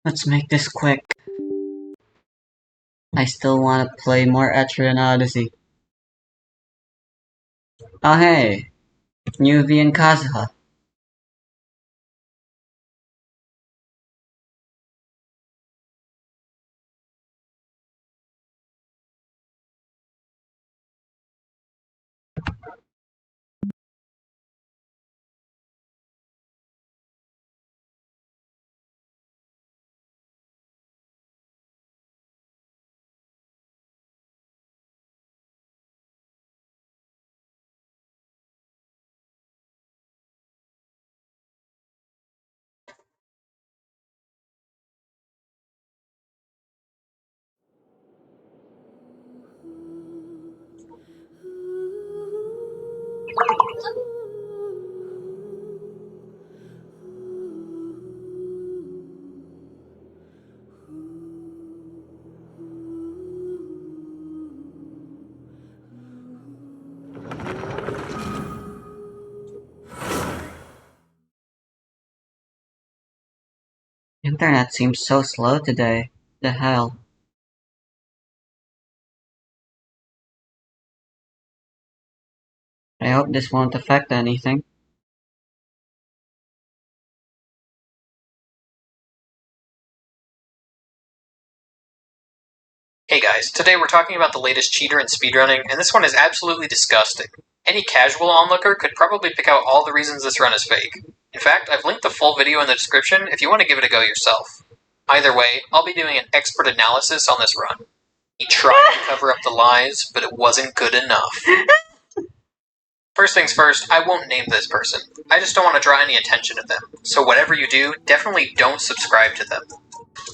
Let's make this quick. I still want to play more Etrian Odyssey. Oh hey, new V and Kazuha. Internet seems so slow today. The hell? I hope this won't affect anything. Hey guys, today we're talking about the latest cheater in speedrunning, and this one is absolutely disgusting. Any casual onlooker could probably pick out all the reasons this run is fake. In fact, I've linked the full video in the description if you want to give it a go yourself. Either way, I'll be doing an expert analysis on this run. He tried to cover up the lies, but it wasn't good enough. First things first, I won't name this person. I just don't want to draw any attention to them. So whatever you do, definitely don't subscribe to them.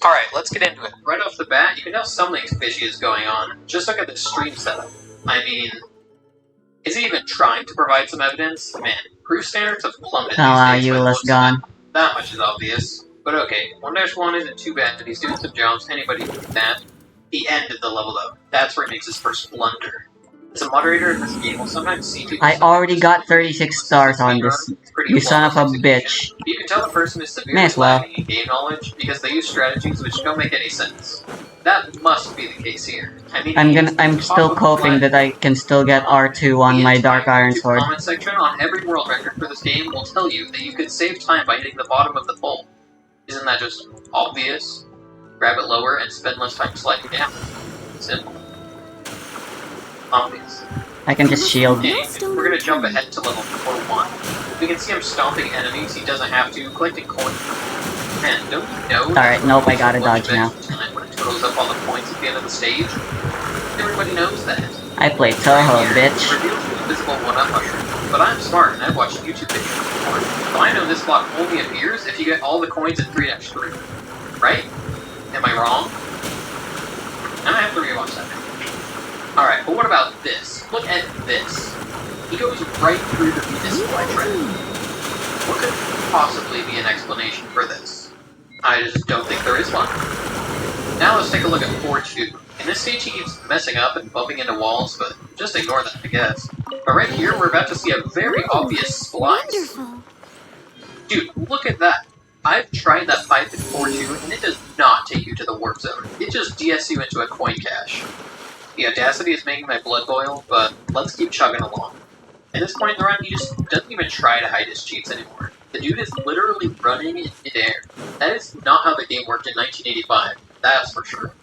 Alright, let's get into it. Right off the bat, you can tell something fishy is going on. Just look at the stream setup. I mean, is he even trying to provide some evidence? Man, proof standards have plummeted Oh wow, these days. Eula's gone. That much is obvious. But okay, 1-1 isn't too bad. He's doing some jumps, anybody can do that. The end of the level though. That's where he makes his first blunder. As a moderator in this game, we'll sometimes see people... I already got 36 stars on this. You son of a bitch. You can tell the person is severely lacking in game knowledge because they use strategies which don't make any sense. That must be the case here. I mean, I'm still coping that I can still get R2 on my Dark Iron Sword. The comment section on every world record for this game will tell you that you could save time by hitting the bottom of the pole. Isn't that just obvious? Grab it lower and spend less time sliding down. Simple. Obvious. I can just shield. Okay, we're gonna jump ahead to level 4-1. We can see him stomping enemies he doesn't have to, collecting coins. Man, don't you know? Alright, nope, I gotta dodge now. When it totals up all the points at the end of the stage? Everybody knows that. I play Toho, bitch. It reveals the invisible one-up mushroom. But I'm smart and I've watched YouTube videos before. So I know this block only appears if you get all the coins at 3-3. Right? Am I wrong? I might have to rewatch that video. Alright, but what about this? Look at this. He goes right through the Venus flytrap. What could possibly be an explanation for this? I just don't think there is one. Now let's take a look at 4-2. In this stage he keeps messing up and bumping into walls, but just ignore that, I guess. But right here, we're about to see a very obvious splice. Dude, look at that. I've tried that pipe in 4-2, and it does not take you to the warp zone. It just DS you into a coin cache. The audacity is making my blood boil, but let's keep chugging along. At this point in the run, he just doesn't even try to hide his cheats anymore. The dude is literally running in midair. That is not how the game worked in 1985, that's for sure.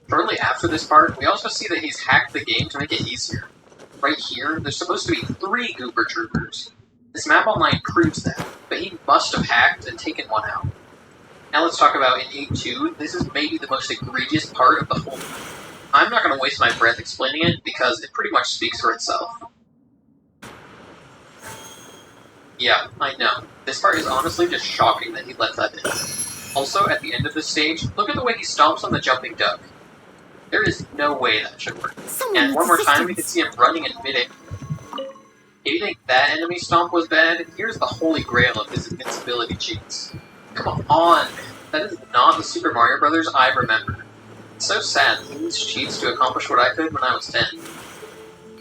Shortly after this part, we also see that he's hacked the game to make it easier. Right here, there's supposed to be 3 Goober Troopers. This map online proves that, but he must have hacked and taken one out. Now let's talk about in 8-2, this is maybe the most egregious part of the whole game. I'm not going to waste my breath explaining it, because it pretty much speaks for itself. Yeah, I know. This part is honestly just shocking that he let that in. Also, at the end of this stage, look at the way he stomps on the jumping duck. There is no way that should work. And one more time, we can see him running in mid-air. If you think that enemy stomp was bad, here's the holy grail of his invincibility cheats. Come on, man. That is not the Super Mario Bros. I remember. It's so sad that he needs cheats to accomplish what I could when I was 10.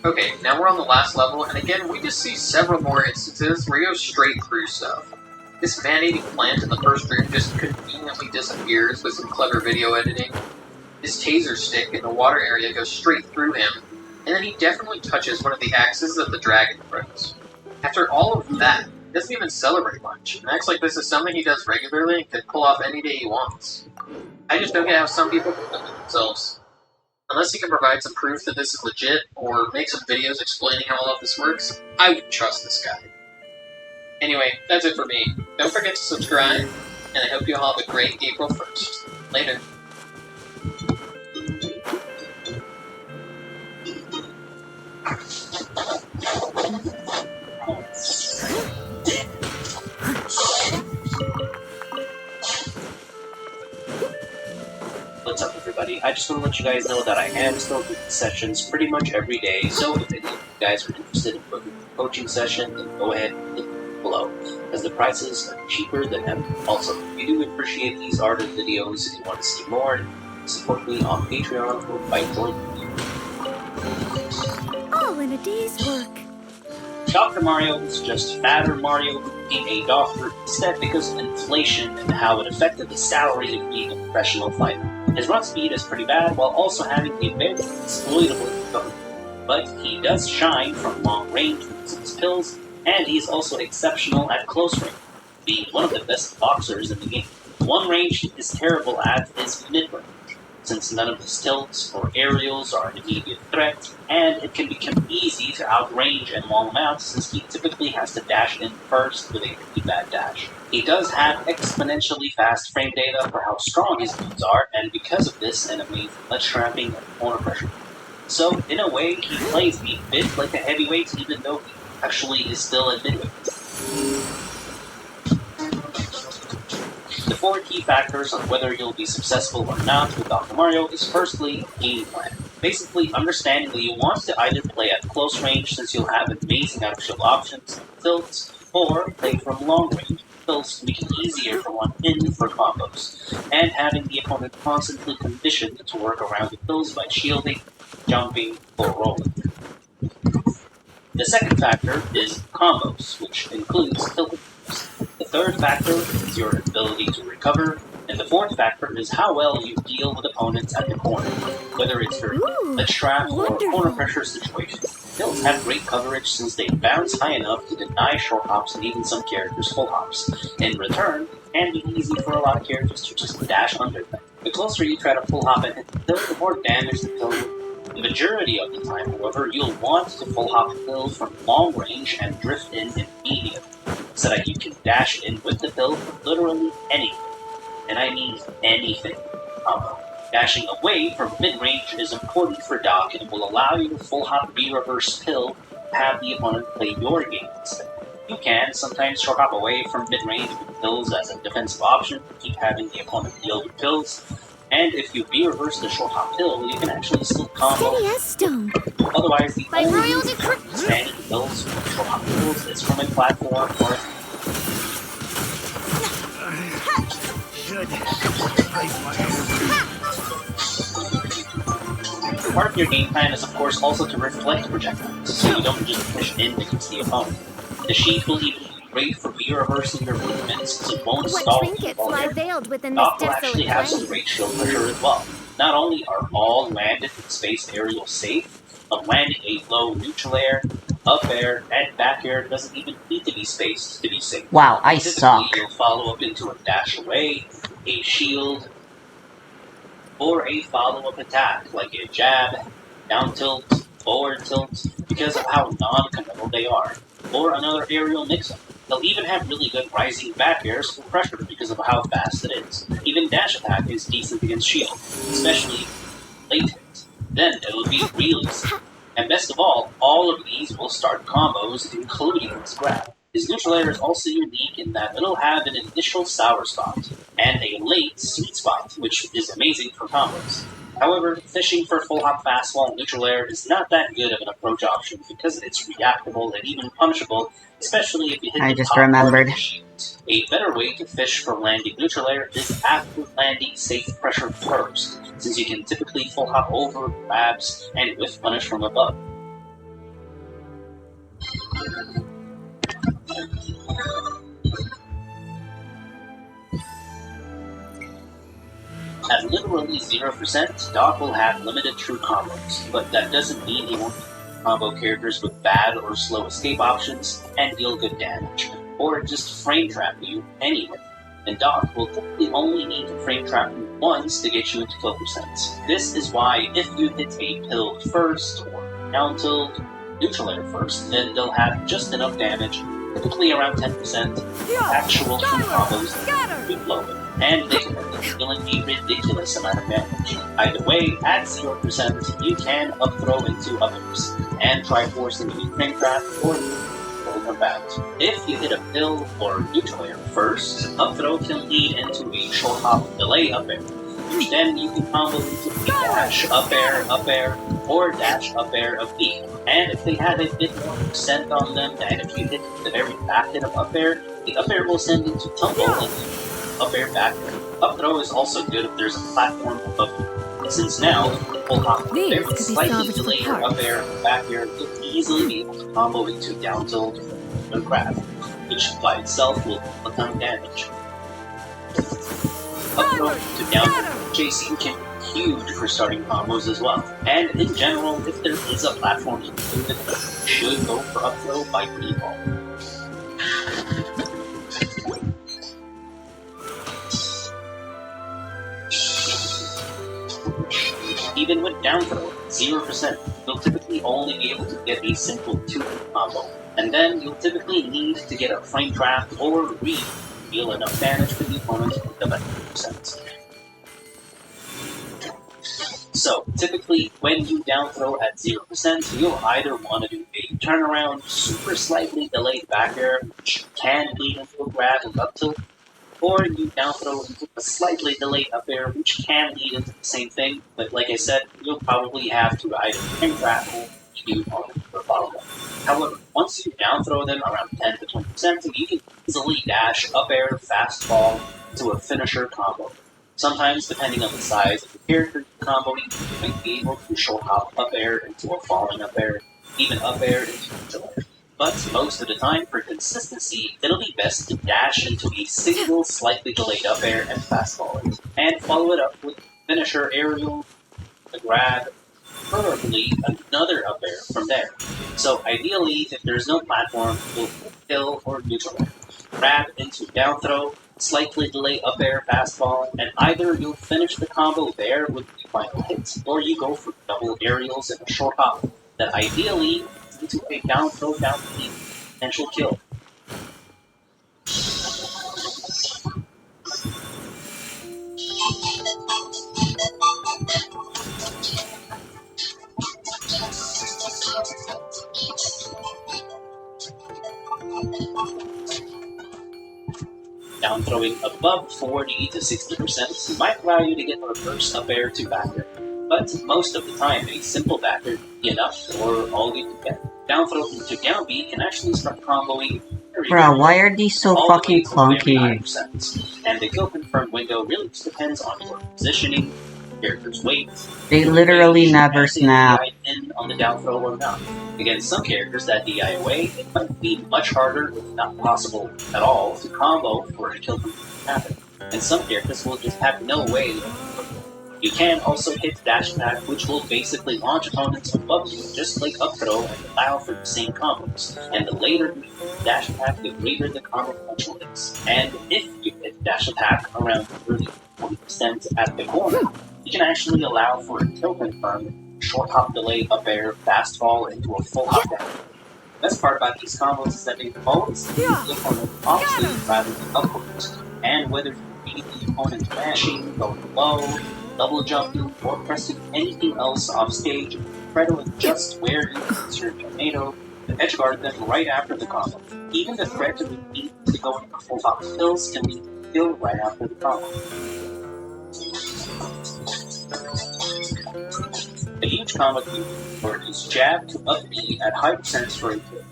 Okay, now we're on the last level, and again, we just see several more instances where he goes straight through stuff. This man-eating plant in the first room just conveniently disappears with some clever video editing. His taser stick in the water area goes straight through him, and then he definitely touches one of the axes that the dragon throws. After all of that, he doesn't even celebrate much, and acts like this is something he does regularly and can pull off any day he wants. I just don't get how some people can live with themselves. Unless he can provide some proof that this is legit, or make some videos explaining how all of this works, I wouldn't trust this guy. Anyway, that's it for me. Don't forget to subscribe, and I hope you all have a great April 1st. Later. What's up, everybody? I just want to let you guys know that I am still doing sessions pretty much every day, so if any of you guys are interested in booking a coaching session, then go ahead and look below, as the prices are cheaper than ever. Also, if you do appreciate these art and videos and you want to see more, support me on Patreon or by joining me. All in a day's work. Dr. Mario is just fatter Mario being a doctor instead because of inflation and how it affected the salary of being a professional fighter. His run speed is pretty bad while also having a very exploitable recovery. But he does shine from long range with his pills, and he is also exceptional at close range, being one of the best boxers in the game. The one range he is terrible at is mid-range, since none of his tilts or aerials are an immediate threat, and it can become easy to outrange and wall him out since he typically has to dash in first with a pretty bad dash. He does have exponentially fast frame data for how strong his moves are, and because of this, an amazing ledge trapping and corner pressure. So, in a way, he plays a bit like a heavyweight even though he actually is still a midweight. The 4 key factors on whether you'll be successful or not with Dr. Mario is firstly, game plan. Basically, understanding that you want to either play at close range since you'll have amazing actual options and tilts, or play from long range. Tilts make it easier for one in for combos, and having the opponent constantly conditioned to work around the pills by shielding, jumping, or rolling. The second factor is combos, which includes tilting. The third factor is your ability to recover, and the fourth factor is how well you deal with opponents at the corner, whether it's for a trap or a corner pressure situation. Tilts have great coverage since they bounce high enough to deny short hops and even some characters full hops. In return, it can be easy for a lot of characters to just dash under them. The closer you try to full hop and hit the pill, the more damage the pill will do. The majority of the time, however, you'll want to full hop the pill from long range and drift in immediately, so that you can dash in with the pill from literally anything. And I mean anything. Dashing away from mid-range is important for Doc and will allow you to full hop B-reverse pill to have the opponent play your game instead. You can sometimes short hop away from mid-range with pills as a defensive option to keep having the opponent deal with pills. And if you B-reverse the short hop pill, you can actually still combo. Steady as stone. Otherwise, the only royal reason for standing pills or short hop pills is from a platform or part of your game plan is, of course, also to reflect projectiles, so you don't just push in against the opponent. The sheet will even be great for re-reversing your movements, so it won't stall What you trinkets while lie you're veiled within this Doc will desolate actually have some plain? great shield pressure as well. Not only are all landed in space aerial safe, but landing a low neutral air, up air, and back air doesn't even need to be spaced to be safe. Wow, I Typically, suck. you'll follow up into a dash away, a shield, or a follow-up attack, like a jab, down tilt, forward tilt, because of how non-committal they are, or another aerial mix-up. They'll even have really good rising back airs for pressure because of how fast it is. Even dash attack is decent against shield, especially late hits. Then it'll be really sick. And best of all of these will start combos, including this grab. His neutral air is also unique in that it'll have an initial sour spot, and a late sweet spot, which is amazing for combos. However, fishing for full hop fastball neutral air is not that good of an approach option because it's reactable and even punishable, especially if you hit I the just top part of remembered. the sheet. A better way to fish for landing neutral air is after landing safe pressure first, since you can typically full hop over, grabs, and whiff punish from above. At literally 0%, Doc will have limited true combos, but that doesn't mean he won't combo characters with bad or slow escape options and deal good damage, or just frame trap you anyway. And Doc will typically only need to frame trap you once to get you into kill percents. This is why if you hit a pilled first, or down tilt, neutral air first, then they'll have just enough damage, typically around 10%, actual true combos to blow it. And they can end up dealing a ridiculous amount of damage. Either way, at 0%, you can up throw into others, and try forcing a frame trap or roll them back. If you hit a pill or neutral air first, up throw can lead into a short hop delay up air, which then you can combo into a dash up air, or dash up air of B. And if they have a bit more percent on them, and if you hit the very back hit of up air, the up air will send into tumble and up air back air. Up throw is also good if there's a platform above you. And since now, the full hop up air with slightly delayed up air and back air will easily be able to combo into down tilt or grab, which by itself will do a ton of damage. Up throw to down tilt chasing can be huge for starting combos as well. And in general, if there is a platform included, you should go for up throw by default. Even with down throw, 0%, you'll typically only be able to get a simple 2-hit combo, and then you'll typically need to get a frame trap or read to deal enough damage to the opponent with the 90%. So, typically, when you down throw at 0%, you'll either want to do a turnaround, super slightly delayed back air, which can lead into a grab and up tilt, or you down throw into a slightly delayed up air, which can lead into the same thing, but like I said, you'll probably have to either frame trap or do opponent for follow-up. However, once you down throw them around 10 to 20%, you can easily dash up air, fast fall to a finisher combo. Sometimes, depending on the size of the character you're comboing, you might be able to short hop up air into a falling up air, even up air into neutral air. But most of the time, for consistency, it'll be best to dash into a single slightly delayed up air and fast forward, and follow it up with finisher aerial, a grab, preferably another up air from there. So ideally, if there's no platform, you'll kill or neutral air, grab into down throw, slightly delay up air, fast fall, and either you'll finish the combo there with the final hit, or you go for double aerials and a short hop that ideally into a down throw down the potential kill. Down throwing above 40 to 60% might allow you to get a reverse up air to back air, but most of the time a simple back air will be enough or all you can get. Down throw to down B can actually start comboing very Bruh, why are these so all the way fucking to clunky? 99%. And the kill confirm window really just depends on your positioning, character's weight. They literally range, never and if they snap. DI in on the down throw or not. Against some characters that DI away, it might be much harder, if not possible at all, to combo for a kill confirm to happen. And some characters will just have no way. You can also hit dash attack, which will basically launch opponents above you, just like up throw, and allow for the same combos. And the later you hit dash attack, the greater the combo potential is. And if you hit dash attack around 30-40% at the corner, you can actually allow for a kill confirm, short hop delay, up air, fast fall into a full hop down. The best part about these combos is that they always lead the opponent offstage rather than upwards. And whether you beat the opponent's mashing, going low, double jumping, or pressing anything else off stage, try to adjust where you insert your tornado to edge guard them right after the combo. Even the threat of the beat to go into full hop kills can be killed right after the combo. A huge combo for is jab to up B at high percents for a kill.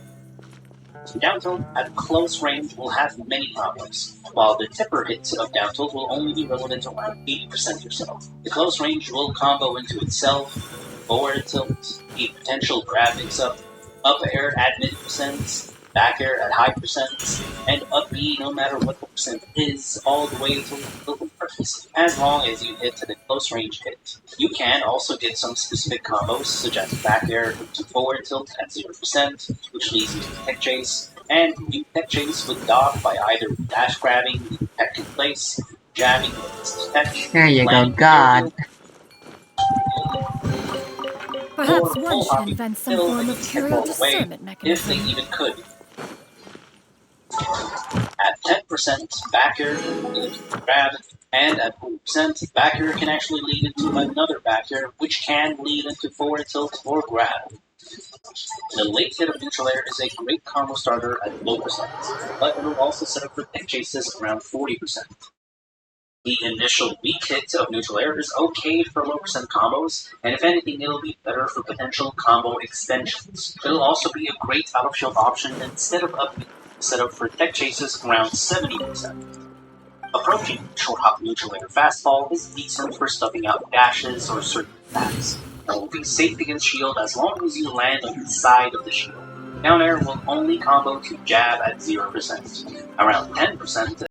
Down tilt at close range will have many combos, while the tipper hits of down tilt will only be relevant around 80% or so. The close range will combo into itself, forward tilt, a potential grab mix-up, up air at mid percents, back air at high percents, and up B no matter what the percent is, all the way to the confirm. works, as long as you hit the close range hit. You can also get some specific combos, such as back air to forward tilt at 0%, which leads you to tech chase, and you tech chase with dodge by either dash grabbing, tech in place, jamming with tech, There you go, landing God. Perhaps or one full should hopping invent some hill form and of tech curial roll away, discernment if they mechanism. even could. At 10%, backer can lead into grab, and at 40%, backer can actually lead into another backer, which can lead into forward tilt or grab. The late hit of neutral air is a great combo starter at low percent, but it will also set up for tech chases around 40%. The initial weak hit of neutral air is okay for low percent combos, and if anything, it'll be better for potential combo extensions. It'll also be a great out of shield option instead of up set up for tech chases around 70%. Approaching short hop neutral air fastball is decent for stuffing out dashes or certain attacks. It will be safe against shield as long as you land on the side of the shield. Down air will only combo to jab at 0%. Around 10%,